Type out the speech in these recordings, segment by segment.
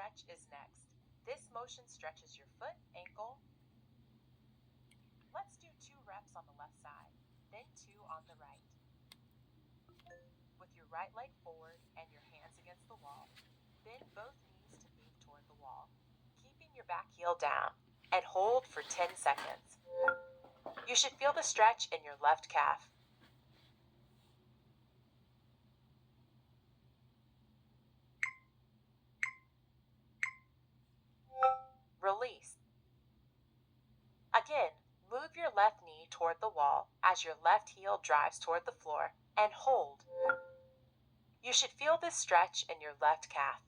stretch is next. This motion stretches your foot, ankle. Let's do 2 reps on the left side, then 2 on the right. With your right leg forward and your hands against the wall, bend both knees to move toward the wall, keeping your back heel down, and hold for 10 seconds. You should feel the stretch in your left calf. Release. Again, move your left knee toward the wall as your left heel drives toward the floor, and hold. You should feel this stretch in your left calf.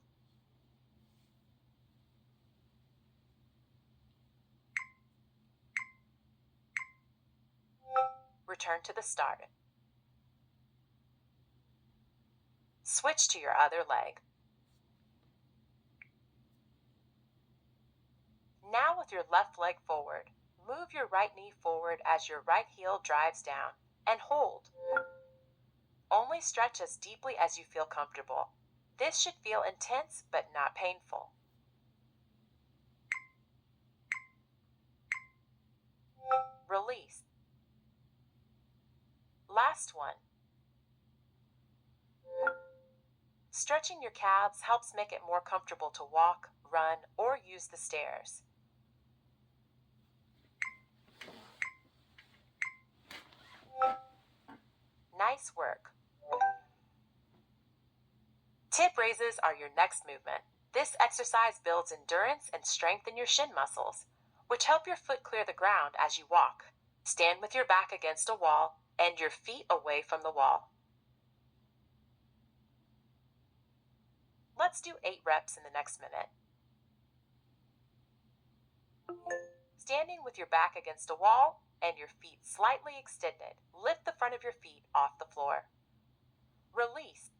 Return to the start. Switch to your other leg. Now with your left leg forward, move your right knee forward as your right heel drives down, and hold. Only stretch as deeply as you feel comfortable. This should feel intense but not painful. Release. Last one. Stretching your calves helps make it more comfortable to walk, run, or use the stairs. Nice work. Hip raises are your next movement. This exercise builds endurance and strength in your shin muscles, which help your foot clear the ground as you walk. Stand with your back against a wall and your feet away from the wall. Let's do 8 reps in the next minute. Standing with your back against a wall and your feet slightly extended, lift the front of your feet off the floor. Release.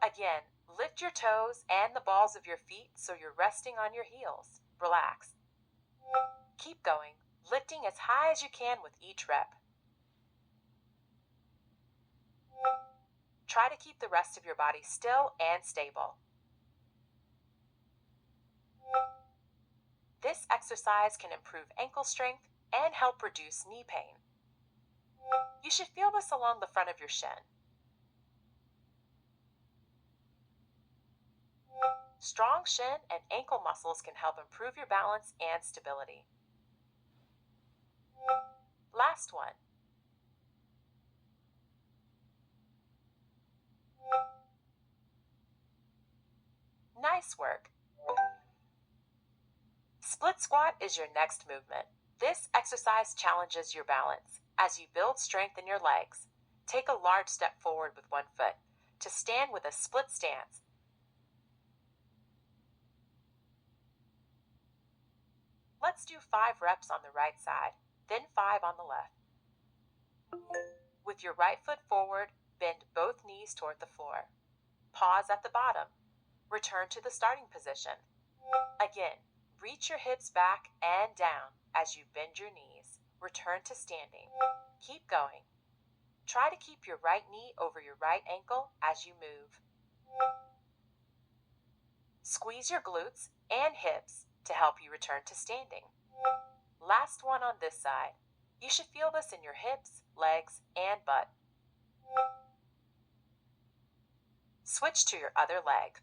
Again, lift your toes and the balls of your feet so you're resting on your heels. Relax. Keep going, lifting as high as you can with each rep. Try to keep the rest of your body still and stable. This exercise can improve ankle strength and help reduce knee pain. You should feel this along the front of your shin. Strong shin and ankle muscles can help improve your balance and stability. Last one. Nice work. Split squat is your next movement. This exercise challenges your balance as you build strength in your legs. Take a large step forward with one foot to stand with a split stance. Let's do 5 reps on the right side, then 5 on the left. With your right foot forward, bend both knees toward the floor. Pause at the bottom. Return to the starting position. Again, reach your hips back and down as you bend your knees. Return to standing. Keep going. Try to keep your right knee over your right ankle as you move. Squeeze your glutes and hips to help you return to standing. Last one on this side. You should feel this in your hips, legs, and butt. Switch to your other leg.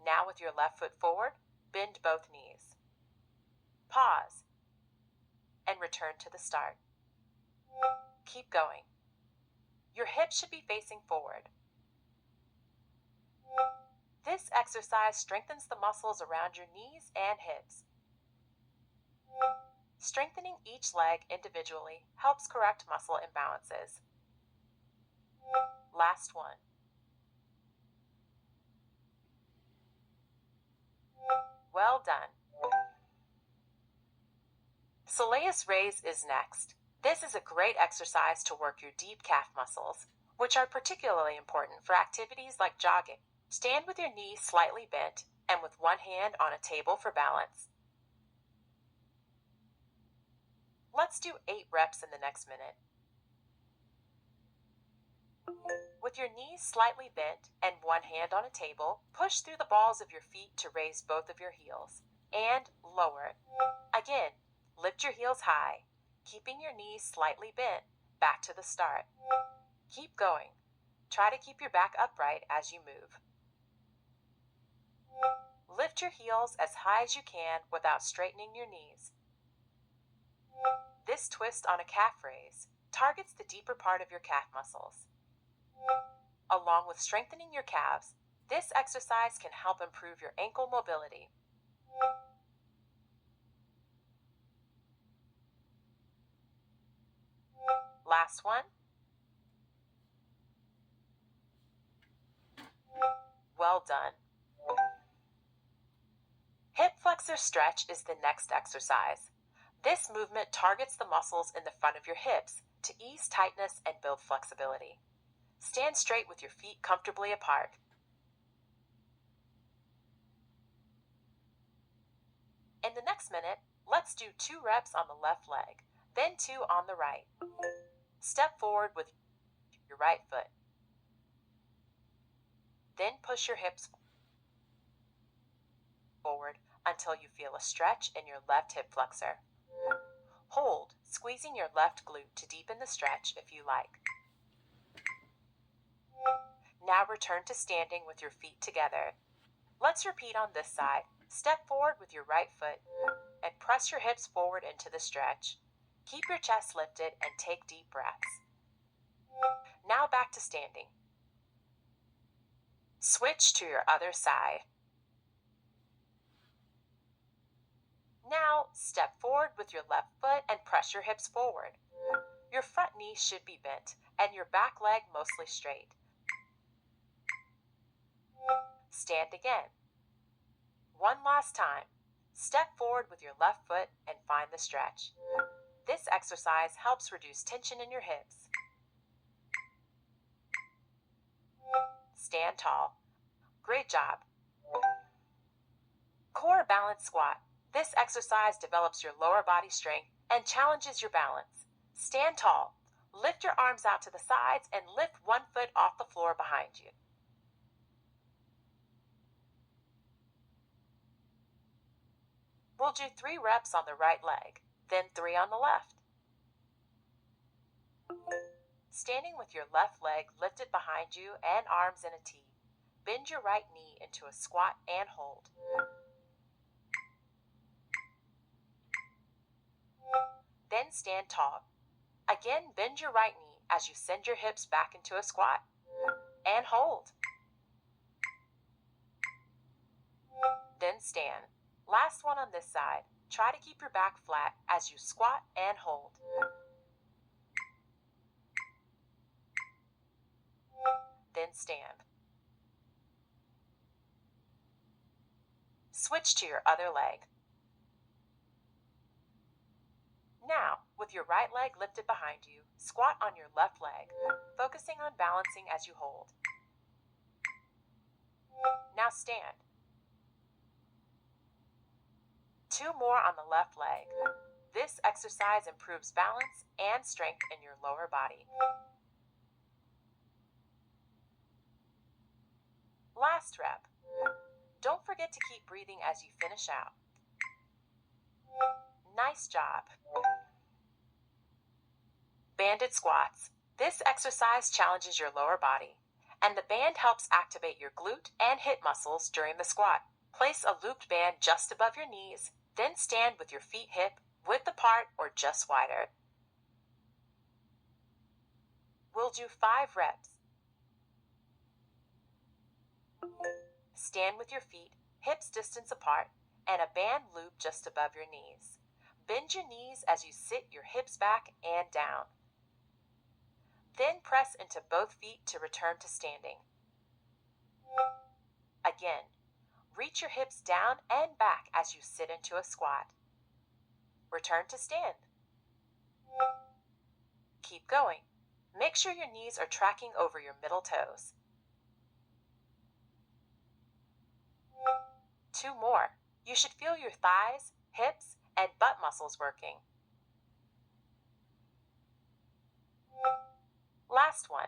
Now with your left foot forward, bend both knees. Pause and return to the start. Keep going. Your hips should be facing forward. This exercise strengthens the muscles around your knees and hips. Strengthening each leg individually helps correct muscle imbalances. Last one. Well done. Soleus raise is next. This is a great exercise to work your deep calf muscles, which are particularly important for activities like jogging. Stand with your knees slightly bent and with one hand on a table for balance. Let's do 8 reps in the next minute. With your knees slightly bent and one hand on a table, push through the balls of your feet to raise both of your heels. And lower. Again, lift your heels high, keeping your knees slightly bent, back to the start. Keep going. Try to keep your back upright as you move. Lift your heels as high as you can without straightening your knees. This twist on a calf raise targets the deeper part of your calf muscles. Along with strengthening your calves, this exercise can help improve your ankle mobility. Last one. Well done. Hip flexor stretch is the next exercise. This movement targets the muscles in the front of your hips to ease tightness and build flexibility. Stand straight with your feet comfortably apart. In the next minute, let's do 2 reps on the left leg, then 2 on the right. Step forward with your right foot. Then push your hips forward until you feel a stretch in your left hip flexor. Hold, squeezing your left glute to deepen the stretch if you like. Now return to standing with your feet together. Let's repeat on this side. Step forward with your right foot and press your hips forward into the stretch. Keep your chest lifted and take deep breaths. Now back to standing. Switch to your other side. Now step forward with your left foot and press your hips forward. Your front knee should be bent and your back leg mostly straight. Stand again. One last time. Step forward with your left foot and find the stretch. This exercise helps reduce tension in your hips. Stand tall. Great job. Core balance squat. This exercise develops your lower body strength and challenges your balance. Stand tall. Lift your arms out to the sides and lift one foot off the floor behind you. We'll do 3 reps on the right leg, then 3 on the left. Standing with your left leg lifted behind you and arms in a T. Bend your right knee into a squat and hold. Then stand tall. Again, bend your right knee as you send your hips back into a squat. And hold. Then stand. Last one on this side. Try to keep your back flat as you squat and hold. Then stand. Switch to your other leg. Now, with your right leg lifted behind you, squat on your left leg, focusing on balancing as you hold. Now stand. 2 more on the left leg. This exercise improves balance and strength in your lower body. Last rep. Don't forget to keep breathing as you finish out. Nice job. Banded squats. This exercise challenges your lower body, and the band helps activate your glute and hip muscles during the squat. Place a looped band just above your knees, then stand with your feet hip width apart or just wider. We'll do 5 reps. Stand with your feet hips distance apart and a band loop just above your knees. Bend your knees as you sit your hips back and down. Then press into both feet to return to standing. Again, reach your hips down and back as you sit into a squat. Return to stand. Keep going. Make sure your knees are tracking over your middle toes. 2 more. You should feel your thighs, hips, and butt muscles working. Last one.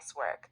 Nice work.